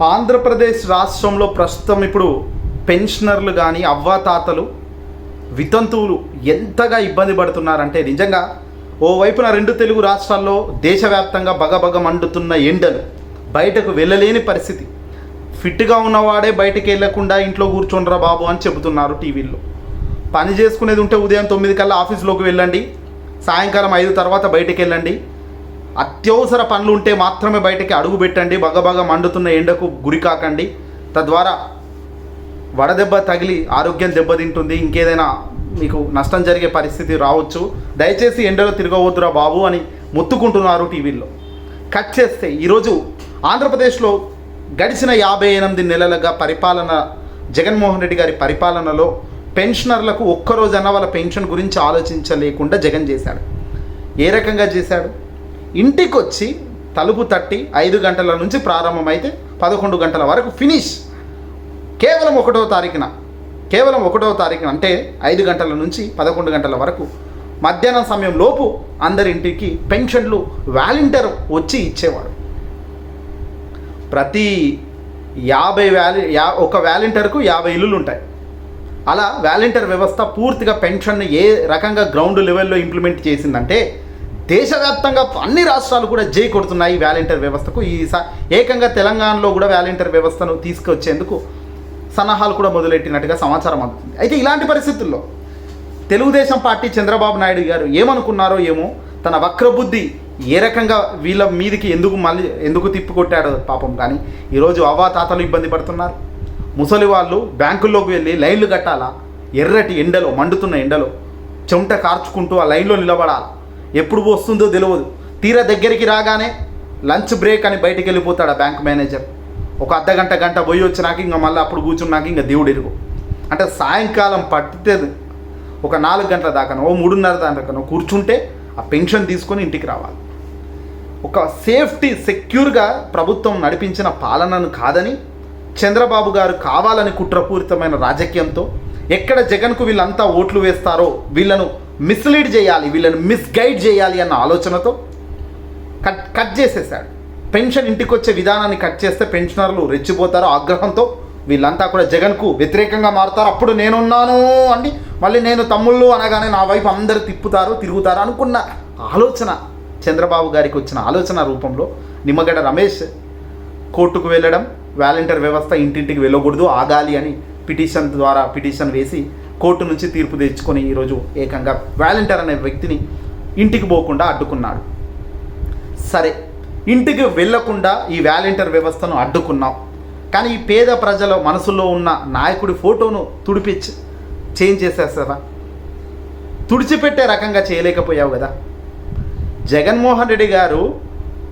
ఆంధ్రప్రదేశ్ రాష్ట్రంలో ప్రస్తుతం ఇప్పుడు పెన్షనర్లు కానీ అవ్వాతాతలు వితంతువులు ఎంతగా ఇబ్బంది పడుతున్నారంటే నిజంగా ఓవైపున రెండు తెలుగు రాష్ట్రాల్లో దేశవ్యాప్తంగా బగబగ మండుతున్న ఎండలు, బయటకు వెళ్ళలేని పరిస్థితి. ఫిట్గా ఉన్నవాడే బయటకు వెళ్ళకుండా ఇంట్లో కూర్చోండ్రా బాబు అని చెబుతున్నారు టీవీల్లో. పని చేసుకునేది ఉంటే ఉదయం 9 కల్లా ఆఫీస్లోకి వెళ్ళండి, సాయంకాలం 5 తర్వాత బయటకు వెళ్ళండి, అత్యవసర పనులు ఉంటే మాత్రమే బయటకి అడుగు పెట్టండి, బగబగ మండుతున్న ఎండకు గురి కాకండి, తద్వారా వడదెబ్బ తగిలి ఆరోగ్యం దెబ్బతింటుంది, ఇంకేదైనా మీకు నష్టం జరిగే పరిస్థితి రావచ్చు, దయచేసి ఎండలో తిరగవద్దురా బాబు అని మొత్తుకుంటున్నారు టీవీల్లో. కట్ చేస్తే ఈరోజు ఆంధ్రప్రదేశ్లో గడిచిన 58 నెలలుగా పరిపాలన, జగన్మోహన్ రెడ్డి గారి పరిపాలనలో పెన్షనర్లకు ఒక్కరోజన్న వాళ్ళ పెన్షన్ గురించి ఆలోచించలేకుండా జగన్ చేశాడు. ఏ రకంగా చేశాడు? ఇంటికి వచ్చి తలుపు తట్టి 5 గంటల నుంచి ప్రారంభమైతే 11 గంటల వరకు ఫినిష్. కేవలం 1వ తారీఖున అంటే 5 గంటల నుంచి 11 గంటల వరకు మధ్యాహ్నం సమయం లోపు అందరింటికి పెన్షన్లు వాలంటీర్ వచ్చి ఇచ్చేవాడు. ప్రతి ఒక వాలంటీర్కు 50 ఇల్లులు ఉంటాయి. అలా వాలంటీర్ వ్యవస్థ పూర్తిగా పెన్షన్ను ఏ రకంగా గ్రౌండ్ లెవెల్లో ఇంప్లిమెంట్ చేసిందంటే దేశవ్యాప్తంగా అన్ని రాష్ట్రాలు కూడా జై కొడుతున్నాయి వాలంటీర్ వ్యవస్థకు. ఏకంగా తెలంగాణలో కూడా వాలంటీర్ వ్యవస్థను తీసుకొచ్చేందుకు సన్నాహాలు కూడా మొదలెట్టినట్టుగా సమాచారం అందుతుంది. అయితే ఇలాంటి పరిస్థితుల్లో తెలుగుదేశం పార్టీ చంద్రబాబు నాయుడు గారు ఏమనుకున్నారో ఏమో, తన వక్రబుద్ధి ఏ రకంగా వీళ్ళ మీదికి ఎందుకు తిప్పికొట్టాడో పాపం. కానీ ఈరోజు అవ్వాతాతలు ఇబ్బంది పడుతున్నారు. ముసలి వాళ్ళు బ్యాంకుల్లోకి వెళ్ళి లైన్లు కట్టాలా, ఎర్రటి ఎండలో, మండుతున్న ఎండలో చెమట కార్చుకుంటూ ఆ లైన్లో నిలబడాలి. ఎప్పుడు వస్తుందో తెలియదు. తీరా దగ్గరికి రాగానే లంచ్ బ్రేక్ అని బయటికి వెళ్ళిపోతాడు ఆ బ్యాంక్ మేనేజర్. ఒక గంట పోయి వచ్చినాక ఇంకా మళ్ళీ అప్పుడు కూర్చున్నాక ఇంకా దేవుడు ఎరుగు. అంటే సాయంకాలం పట్టితే ఒక 4 గంటల దాకానో 3:30 దాకానో కూర్చుంటే ఆ పెన్షన్ తీసుకొని ఇంటికి రావాలి. ఒక సెక్యూర్గా ప్రభుత్వం నడిపించిన పాలనను కాదని చంద్రబాబు గారు కావాలని కుట్రపూరితమైన రాజకీయంతో ఎక్కడ జగన్కు వీళ్ళంతా ఓట్లు వేస్తారో వీళ్ళను మిస్లీడ్ చేయాలి, వీళ్ళని మిస్గైడ్ చేయాలి అన్న ఆలోచనతో కట్ చేసేసాడు. పెన్షన్ ఇంటికి వచ్చే విధానాన్ని కట్ చేస్తే పెన్షనర్లు రెచ్చిపోతారు. ఆగ్రహంతో వీళ్ళంతా కూడా జగన్కు వ్యతిరేకంగా మారుతారు. అప్పుడు నేనున్నాను అని మళ్ళీ నేను తమ్ముళ్ళు అనగానే నా వైపు అందరూ తిరుగుతారు అనుకున్న ఆలోచన చంద్రబాబు గారికి వచ్చిన ఆలోచన రూపంలో నిమ్మగడ్డ రమేష్ కోర్టుకు వెళ్ళడం, వాలంటీర్ వ్యవస్థ ఇంటింటికి వెళ్ళకూడదు, ఆగాలి అని పిటిషన్ వేసి కోర్టు నుంచి తీర్పు తెచ్చుకొని ఈరోజు ఏకంగా వాలంటీర్ అనే వ్యక్తిని ఇంటికి పోకుండా అడ్డుకున్నాడు. సరే, ఇంటికి వెళ్లకుండా ఈ వాలంటీర్ వ్యవస్థను అడ్డుకున్నాం, కానీ ఈ పేద ప్రజల మనసులో ఉన్న నాయకుడి ఫోటోను చేంజ్ చేసేస్తావా? తుడిచిపెట్టే రకంగా చేయలేకపోయావు కదా. జగన్మోహన్ రెడ్డి గారు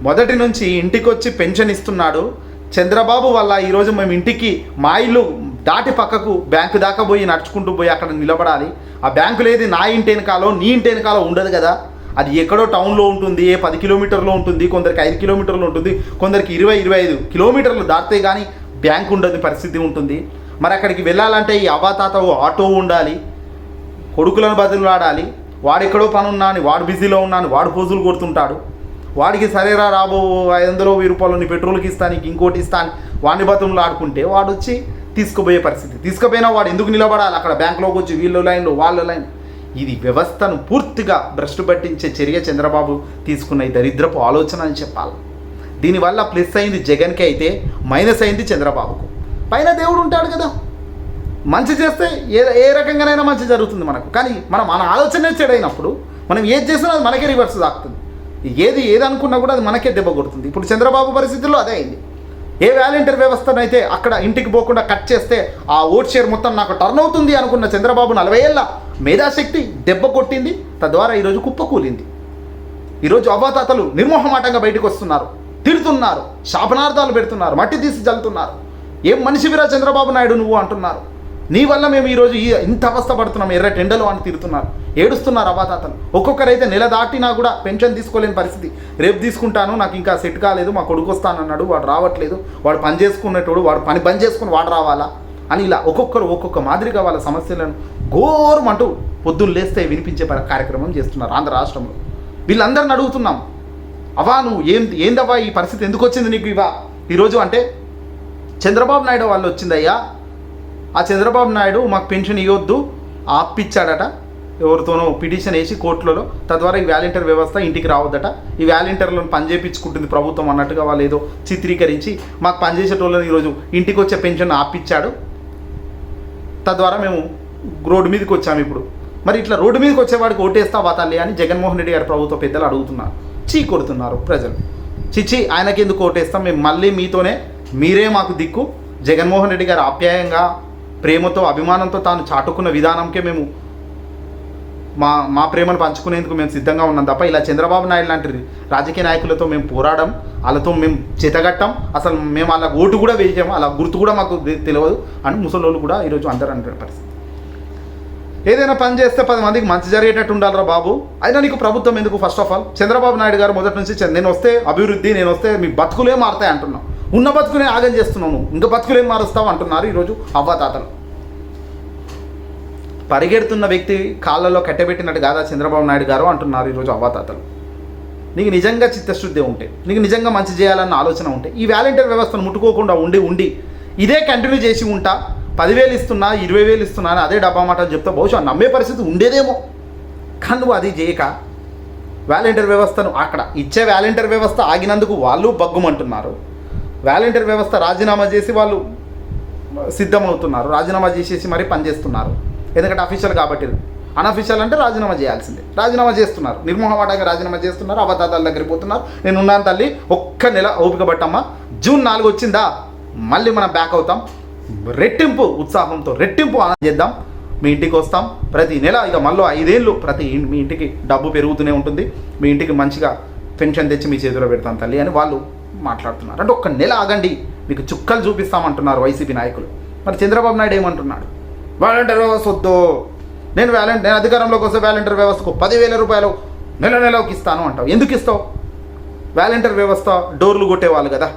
మొదటి నుంచి ఇంటికి వచ్చి పెన్షన్ ఇస్తున్నాడు. చంద్రబాబు వల్ల ఈరోజు మేము ఇంటికి మా ఇల్లు దాటి పక్కకు బ్యాంకు దాకా పోయి నడుచుకుంటూ పోయి అక్కడ నిలబడాలి. ఆ బ్యాంకు లేదు నా ఇంటి వెనకాలో నీ ఇంటి వెనకాలో ఉండదు కదా. అది ఎక్కడో టౌన్లో ఉంటుంది, 10 కిలోమీటర్లో ఉంటుంది, కొందరికి 5 కిలోమీటర్లు ఉంటుంది, కొందరికి 20-25 కిలోమీటర్లు దాటితే కానీ బ్యాంకు ఉండని పరిస్థితి ఉంటుంది. మరి అక్కడికి వెళ్ళాలంటే ఈ అవ్వాతాత ఆటో ఉండాలి, కొడుకులను బదులాడాలి. వాడెక్కడో పని ఉన్నా అని వాడు బిజీలో ఉన్నాను వాడు పోజులు కొడుతుంటాడు. వాడికి సరేరా రాబో 500 రూపాయలు నీ పెట్రోల్కి ఇస్తానికి ఇంకోటి ఇస్తాను వాడిని బతులు ఆడుకుంటే వాడు వచ్చి తీసుకుపోయే పరిస్థితి. తీసుకుపోయినా వాడు ఎందుకు నిలబడాలి అక్కడ బ్యాంకులోకి వచ్చి వీళ్ళు లైన్లో వాళ్ళ లైన్. ఇది వ్యవస్థను పూర్తిగా భ్రష్టు పట్టించే చర్య చంద్రబాబు తీసుకున్న ఈ దరిద్రపు ఆలోచన అని చెప్పాలి. దీనివల్ల ప్లస్ అయింది జగన్కి, అయితే మైనస్ అయింది చంద్రబాబుకు. పైన దేవుడు ఉంటాడు కదా, మంచి చేస్తే ఏ రకంగానైనా మంచి జరుగుతుంది మనకు. కానీ మన ఆలోచనే చెడైనప్పుడు మనం ఏది చేసినా అది మనకే రివర్స్ తాకుతుంది. ఏది అనుకున్నా కూడా అది మనకే దెబ్బ కొడుతుంది. ఇప్పుడు చంద్రబాబు పరిస్థితుల్లో అదే అయింది. ఏ వాలంటీర్ వ్యవస్థను అయితే అక్కడ ఇంటికి పోకుండా కట్ చేస్తే ఆ ఓట్ షేర్ మొత్తం నాకు టర్న్ అవుతుంది అనుకున్న చంద్రబాబు 40 ఏళ్ళ మేధాశక్తి దెబ్బ కొట్టింది. తద్వారా ఈరోజు కుప్పకూలింది. ఈరోజు అవ్వాతాతలు నిర్మోహమాటంగా బయటకు వస్తున్నారు, తిడుతున్నారు, శాపనార్థాలు పెడుతున్నారు, మట్టి తీసి జల్లుతున్నారు. ఏం మనిషివిరా చంద్రబాబు నాయుడు నువ్వు అంటున్నారు. నీ వల్ల మేము ఈరోజు ఇంత అవస్థ పడుతున్నాం, ఎర్ర టెండలు అని తిడుతున్నారు, ఏడుస్తున్నారు అవ్వాతాతలు. ఒక్కొక్కరైతే నెల దాటినా కూడా పెన్షన్ తీసుకోలేని పరిస్థితి. రేపు తీసుకుంటాను, నాకు ఇంకా సెట్ కాలేదు, మా కొడుకు వస్తానన్నాడు, వాడు రావట్లేదు, వాడు పని చేసుకునేటోడు, వాడు పని చేసుకుని వాడు రావాలా అని ఇలా ఒక్కొక్కరు ఒక్కొక్క మాదిరిగా వాళ్ళ సమస్యలను ఘోరమంటూ పొద్దున్న లేస్తే వినిపించే కార్యక్రమం చేస్తున్నారు ఆంధ్ర రాష్ట్రంలో. వీళ్ళందరిని అడుగుతున్నాం, అవా నువ్వు ఏందవ్వా ఈ పరిస్థితి ఎందుకు వచ్చింది నీకు ఇవా ఈరోజు అంటే చంద్రబాబు నాయుడు వాళ్ళు వచ్చిందయ్యా, ఆ చంద్రబాబు నాయుడు మాకు పెన్షన్ ఇవ్వద్దు ఆపిచ్చాడట, ఎవరితోనో పిటిషన్ వేసి కోర్టులలో, తద్వారా ఈ వాలంటీర్ వ్యవస్థ ఇంటికి రావద్దట, ఈ వాలంటీర్లను పనిచేయించుకుంటుంది ప్రభుత్వం అన్నట్టుగా వాళ్ళు ఏదో చిత్రీకరించి మాకు పనిచేసేటోళ్ళని ఈరోజు ఇంటికి వచ్చే పెన్షన్ ఆపిచ్చాడు, తద్వారా మేము రోడ్డు మీదకి వచ్చాము. ఇప్పుడు మరి ఇట్లా రోడ్డు మీదకి వచ్చేవాడికి ఓటేస్తావా తల్లి అని జగన్మోహన్ రెడ్డి గారి ప్రభుత్వ పెద్దలు అడుగుతున్నారు, చీ కొడుతున్నారు ప్రజలు. చిచ్చి ఆయనకి ఎందుకు ఓటేస్తాం, మేము మళ్ళీ మీతోనే, మీరే మాకు దిక్కు. జగన్మోహన్ రెడ్డి గారు ఆప్యాయంగా ప్రేమతో అభిమానంతో తాను చాటుకున్న విధానంకే మేము మా ప్రేమను పంచుకునేందుకు మేము సిద్ధంగా ఉన్నాం తప్ప ఇలా చంద్రబాబు నాయుడు లాంటి రాజకీయ నాయకులతో మేము పోరాడం, వాళ్ళతో మేము చేతగట్టం, అసలు మేము అలా ఓటు కూడా వేసాము, అలా గుర్తు కూడా మాకు తెలియదు అని ముసలోళ్ళు కూడా ఈరోజు అందరూ అంటున్న పరిస్థితి. ఏదైనా పని చేస్తే 10 మందికి మంచి జరిగేటట్టు ఉండాలిరా బాబు. అయినా నీకు ప్రభుత్వం ఎందుకు? First of all Chandrababu Naidu గారు మొదటి నుంచి నేను వస్తే అభివృద్ధి, నేను వస్తే మీ బతుకులే మారుతాయి అంటున్నావు, ఉన్న బతుకునే ఆగం చేస్తున్నావు, ఇంకా బతుకులేం మారుస్తావు అంటున్నారు ఈరోజు అవ్వాతాతలు. పరిగెడుతున్న వ్యక్తి కాళ్ళలో కట్టబెట్టినట్టు కాదా చంద్రబాబు నాయుడు గారు అంటున్నారు ఈరోజు అవ్వాతాతలు. నీకు నిజంగా చిత్తశుద్ధి ఉంటే, నీకు నిజంగా మంచి చేయాలన్న ఆలోచన ఉంటే ఈ వాలంటీర్ వ్యవస్థను ముట్టుకోకుండా ఉండి ఇదే కంటిన్యూ చేసి ఉంటా, 10,000 ఇస్తున్నా 20,000 ఇస్తున్నా అని అదే డబ్బా మాటలు చెప్తా బహుశా నమ్మే పరిస్థితి ఉండేదేమో. కానీ నువ్వు అది చేయక వాలంటీర్ వ్యవస్థను అక్కడ ఇచ్చే వాలంటీర్ వ్యవస్థ ఆగినందుకు వాళ్ళు బగ్గుమంటున్నారు, వాలంటీర్ వ్యవస్థ రాజీనామా చేసి వాళ్ళు సిద్ధమవుతున్నారు, రాజీనామా చేసేసి మరీ పనిచేస్తున్నారు. ఎందుకంటే అఫీషియల్ కాబట్టి, అన్అఫీషియల్ అంటే రాజీనామా చేయాల్సిందే, రాజీనామా చేస్తున్నారు, నిర్మోహమాటంగా రాజీనామా చేస్తున్నారు, అవతాదాల దగ్గరికి పోతున్నారు. నేను ఉన్నాను తల్లి, ఒక్క నెల ఓపిక పట్టమ్మా, June 4 వచ్చిందా మళ్ళీ మనం బ్యాక్ అవుతాం, రెట్టింపు ఉత్సాహంతో రెట్టింపు ఆనందం చేద్దాం, మీ ఇంటికి వస్తాం ప్రతి నెల, ఇక మళ్ళీ 5 ఏళ్ళు మీ ఇంటికి డబ్బు పెరుగుతూనే ఉంటుంది, మీ ఇంటికి మంచిగా పెన్షన్ తెచ్చి మీ చేతిలో పెడతాం తల్లి అని వాళ్ళు మాట్లాడుతున్నారు. అంటే ఒక్క నెల ఆగండి, మీకు చుక్కలు చూపిస్తామంటున్నారు వైసీపీ నాయకులు. మరి చంద్రబాబు నాయుడు ఏమంటున్నాడు? వాలంటీర్ వ్యవస్థ వద్దు, నేను అధికారంలోకి వస్తే వాలంటీర్ వ్యవస్థకు 10,000 రూపాయలు నెలకి ఇస్తాను అంటావు. ఎందుకు ఇస్తావు? వాలంటీర్ వ్యవస్థ డోర్లు కొట్టేవాళ్ళు కదా,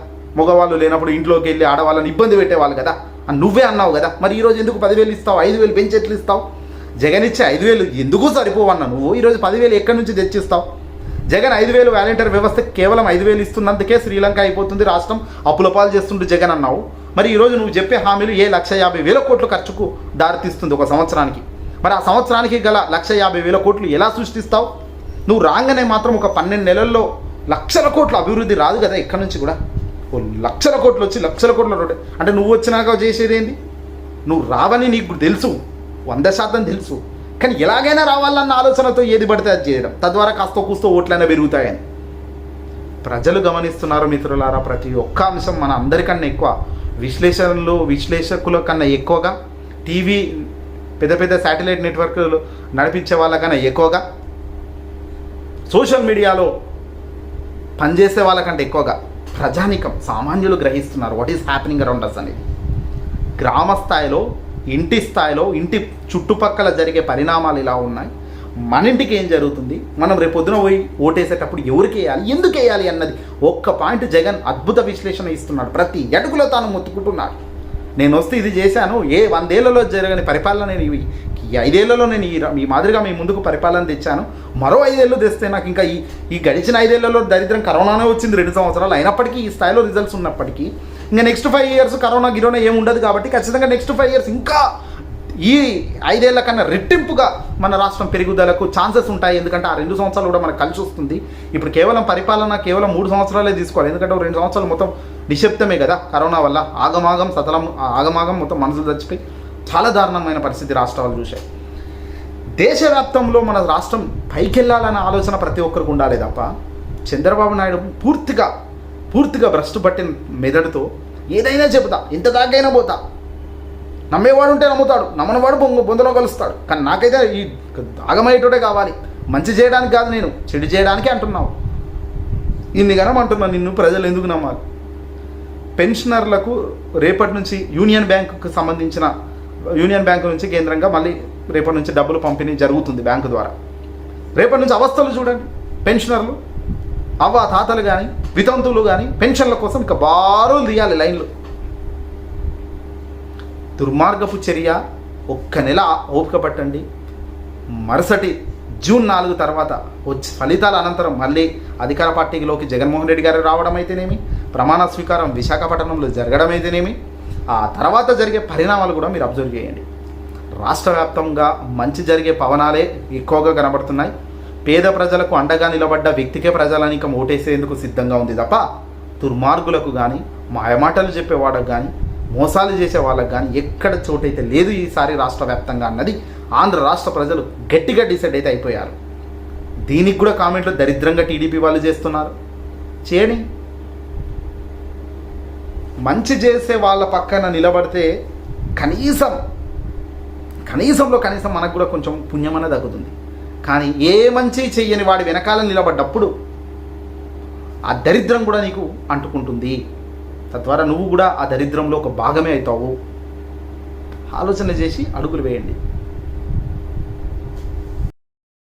మగవాళ్ళు లేనప్పుడు ఇంట్లోకి వెళ్ళి ఆడవాళ్ళని ఇబ్బంది పెట్టేవాళ్ళు కదా అని నువ్వే అన్నావు కదా. మరి ఈరోజు ఎందుకు 10,000 ఇస్తావు? 5,000 పెంచి ఎట్లు ఇస్తావు? జగన్ ఇచ్చే 5,000 ఎందుకు సరిపోవన్నా నువ్వు? ఈరోజు 10,000 ఎక్కడి నుంచి తెచ్చిస్తావు? జగన్ 5,000 వాలంటీర్ వ్యవస్థ కేవలం 5,000 ఇస్తున్నందుకే శ్రీలంక అయిపోతుంది, రాష్ట్రం అప్పుల పాలు చేస్తుంటే జగన్ అన్నావు. మరి ఈరోజు నువ్వు చెప్పే హామీలు 1,50,000 కోట్ల ఖర్చుకు దారితీస్తుంది ఒక సంవత్సరానికి. మరి ఆ సంవత్సరానికి గల 1,50,000 కోట్లు ఎలా సృష్టిస్తావు? నువ్వు రాగానే మాత్రం ఒక 12 నెలల్లో లక్షల కోట్ల అభివృద్ధి రాదు కదా ఎక్కడి నుంచి కూడా. లక్షల కోట్లు వచ్చి లక్షల కోట్ల రోడ్డు అంటే నువ్వు వచ్చినాక చేసేది ఏంది? నువ్వు రావని నీకు తెలుసు, 100% తెలుసు, కానీ ఎలాగైనా రావాలన్న ఆలోచనతో ఏది పడితే అది చేయడం, తద్వారా కాస్త కూస్తో ఓట్లైనా పెరుగుతాయని ప్రజలు గమనిస్తున్నారు మిత్రులారా. ప్రతి ఒక్క అంశం మన అందరికన్నా ఎక్కువ విశ్లేషకుల కన్నా ఎక్కువగా, టీవీ పెద్ద శాటిలైట్ నెట్వర్క్లు నడిపించే వాళ్ళకన్నా ఎక్కువగా, సోషల్ మీడియాలో పనిచేసే వాళ్ళకంటే ఎక్కువగా ప్రజానికం సామాన్యులు గ్రహిస్తున్నారు what is happening around us అనేది. గ్రామ స్థాయిలో, ఇంటి స్థాయిలో, ఇంటి చుట్టుపక్కల జరిగే పరిణామాలు ఇలా ఉన్నాయి. మన ఇంటికి ఏం జరుగుతుంది, మనం రేపొద్దున పోయి ఓటేసేటప్పుడు ఎవరికి వేయాలి, ఎందుకు వేయాలి అన్నది ఒక్క పాయింట్ జగన్ అద్భుత విశ్లేషణ ఇస్తున్నాడు. ప్రతి అడుగులో తాను మొత్తుకుంటున్నాడు. నేను వస్తే ఇది చేశాను, 100 ఏళ్లలో జరగని పరిపాలన నేను ఈ 5 ఏళ్లలో నేను ఈ మాదిరిగా మీ ముందుకు పరిపాలన తెచ్చాను, మరో 5 ఏళ్ళు తెస్తే నాకు ఇంకా ఈ గడిచిన 5 ఏళ్లలో దరిద్రం కరోనానే వచ్చింది 2 సంవత్సరాలు అయినప్పటికీ, ఈ స్థాయిలో రిజల్ట్స్ ఉన్నప్పటికీ ఇంకా నెక్స్ట్ 5 ఇయర్స్ కరోనా ఏమి ఉండదు కాబట్టి ఖచ్చితంగా నెక్స్ట్ 5 ఇయర్స్ ఇంకా ఈ 5 ఏళ్ల కన్నా రెట్టింపుగా మన రాష్ట్రం పెరుగుదలకు ఛాన్సెస్ ఉంటాయి. ఎందుకంటే ఆ 2 సంవత్సరాలు కూడా మనకు కలిసి వస్తుంది. ఇప్పుడు కేవలం పరిపాలన కేవలం 3 సంవత్సరాలే తీసుకోవాలి, ఎందుకంటే 2 సంవత్సరాలు మొత్తం నిశ్శబ్దమే కదా కరోనా వల్ల, ఆగమాగం మొత్తం మనసులు చచ్చిపోయి చాలా దారుణమైన పరిస్థితి రాష్ట్రాలు చూశాయి. దేశవ్యాప్తంలో మన రాష్ట్రం పైకి వెళ్ళాలన్న ఆలోచన ప్రతి ఒక్కరికి ఉండాలి తప్ప చంద్రబాబు నాయుడు పూర్తిగా భ్రష్టు పట్టిన మెదడుతో ఏదైనా చెబుతా, ఇంత దాకైనా పోతా, నమ్మేవాడు ఉంటే నమ్ముతాడు, నమ్మనివాడు బొందలో కలుస్తాడు. కానీ నాకైతే ఈ ఆగమయ్యేటోటే కావాలి, మంచి చేయడానికి కాదు, నేను చెడు చేయడానికి అంటున్నావు. ఇన్ని గనం అంటున్నా, నిన్ను ప్రజలు ఎందుకు నమ్మాలి? పెన్షనర్లకు రేపటి నుంచి యూనియన్ బ్యాంకు నుంచి కేంద్రంగా మళ్ళీ రేపటి నుంచి డబ్బులు పంపిణీ జరుగుతుంది బ్యాంకు ద్వారా. రేపటి నుంచి అవస్థలు చూడండి, పెన్షనర్లు తాతలు కానీ వితంతువులు కానీ పెన్షన్ల కోసం ఇక బారులు తీయాలి లైన్లు. దుర్మార్గపు చర్య. ఒక్క నెల ఓపిక పట్టండి, మరుసటి June 4 తర్వాత ఫలితాల అనంతరం మళ్ళీ అధికార పార్టీలోకి జగన్మోహన్ రెడ్డి గారు రావడం అయితేనేమి, ప్రమాణ స్వీకారం విశాఖపట్నంలో జరగడం అయితేనేమి, ఆ తర్వాత జరిగే పరిణామాలు కూడా మీరు అబ్జర్వ్ చేయండి. రాష్ట్ర వ్యాప్తంగా మంచి జరిగే పవనాలే ఎక్కువగా కనబడుతున్నాయి. పేద ప్రజలకు అండగా నిలబడ్డ వ్యక్తికే ప్రజానీకం ఓటేసేందుకు సిద్ధంగా ఉంది తప్ప దుర్మార్గులకు కానీ, మాయమాటలు చెప్పేవాళ్ళకు కానీ, మోసాలు చేసే వాళ్ళకు కానీ ఎక్కడ చోటైతే లేదు ఈసారి రాష్ట్ర వ్యాప్తంగా అన్నది ఆంధ్ర రాష్ట్ర ప్రజలు గట్టిగా డిసైడ్ అయితే అయిపోయారు. దీనికి కూడా కామెంట్లు దరిద్రంగా టీడీపీ వాళ్ళు చేస్తున్నారు. చేయని, మంచి చేసే వాళ్ళ పక్కన నిలబడితే కనీసంలో కనీసం మనకు కూడా కొంచెం పుణ్యమనే దక్కుతుంది. కానీ ఏ మంచి చెయ్యని వాడి వెనకాల నిలబడ్డప్పుడు ఆ దరిద్రం కూడా నీకు అంటుకుంటుంది. తద్వారా నువ్వు కూడా ఆ దరిద్రంలో ఒక భాగమే అవుతావు. ఆలోచన చేసి అడుగులు వేయండి.